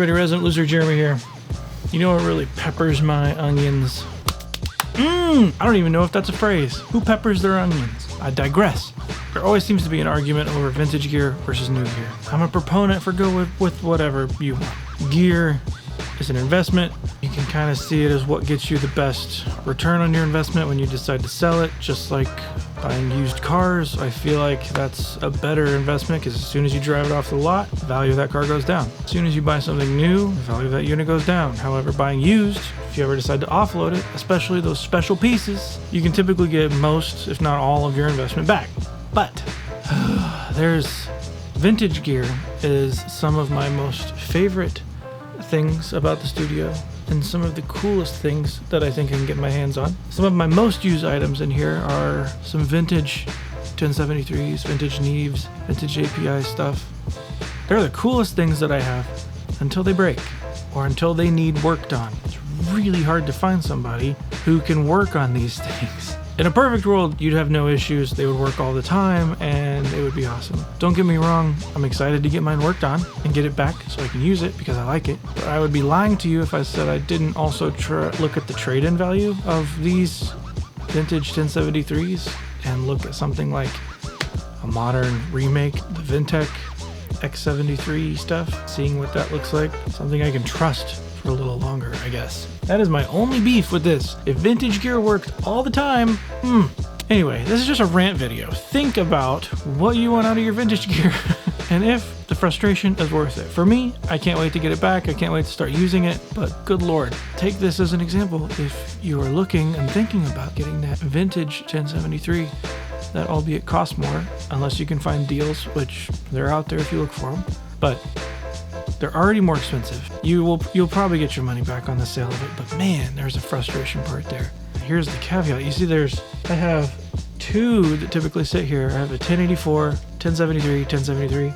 everybody, Resident Loser Jeremy here. You know what really peppers my onions? I don't even know if that's a phrase. Who peppers their onions? I digress. There always seems to be an argument over vintage gear versus new gear. I'm a proponent for go with whatever you want. Gear is an investment. You can kind of see it as what gets you the best return on your investment when you decide to sell it. Just like buying used cars, I feel like that's a better investment because as soon as you drive it off the lot, the value of that car goes down. As soon as you buy something new, the value of that unit goes down. However, buying used, if you ever decide to offload it, especially those special pieces, you can typically get most, if not all, of your investment back. But there's vintage gear is some of my most favorite things about the studio and some of the coolest things that I think I can get my hands on. Some of my most used items in here are some vintage 1073s, vintage Neves, vintage API stuff. They're the coolest things that I have until they break or until they need work done. It's really hard to find somebody who can work on these things. In a perfect world, you'd have no issues. They would work all the time and it would be awesome. Don't get me wrong, I'm excited to get mine worked on and get it back so I can use it because I like it. But I would be lying to you if I said I didn't also look at the trade-in value of these vintage 1073s and look at something like a modern remake, the Vintech X73 stuff, seeing what that looks like. Something I can trust for a little longer, I guess. That is my only beef with this. If vintage gear worked all the time, Anyway, this is just a rant video. Think about what you want out of your vintage gear and if the frustration is worth it. For me, I can't wait to get it back. I can't wait to start using it, but good Lord. Take this as an example. If you are looking and thinking about getting that vintage 1073, that albeit costs more, unless you can find deals, which they're out there if you look for them, but they're already more expensive. You'll probably get your money back on the sale of it, but man, there's a frustration part there. Here's the caveat. You see I have two that typically sit here. I have a 1084, 1073, 1073,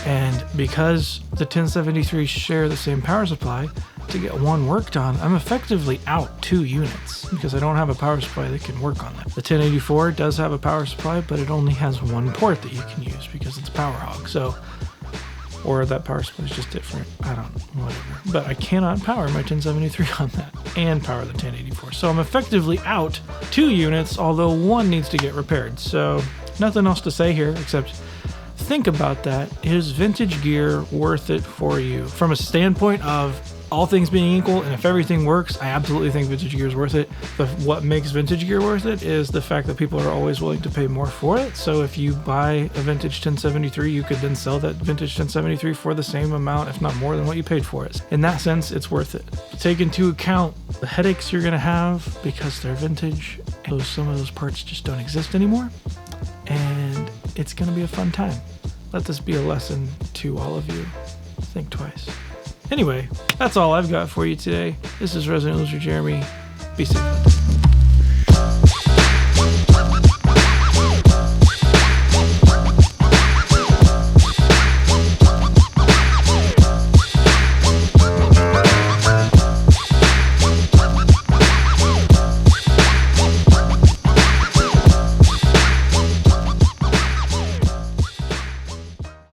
and because the 1073 share the same power supply, to get one worked on, I'm effectively out 2 units because I don't have a power supply that can work on that. The 1084 does have a power supply, but it only has one port that you can use because it's Power Hog. So, or that power supply is just different. I don't know, whatever. But I cannot power my 1073 on that and power the 1084. So I'm effectively out 2 units, although one needs to get repaired. So nothing else to say here except think about that. Is vintage gear worth it for you? From a standpoint of all things being equal, and if everything works, I absolutely think vintage gear is worth it. But what makes vintage gear worth it is the fact that people are always willing to pay more for it. So if you buy a vintage 1073, you could then sell that vintage 1073 for the same amount, if not more than what you paid for it. In that sense, it's worth it. Take into account the headaches you're gonna have because they're vintage, and some of those parts just don't exist anymore. And it's gonna be a fun time. Let this be a lesson to all of you. Think twice. Anyway, that's all I've got for you today. This is Resident Loser Jeremy. Be safe.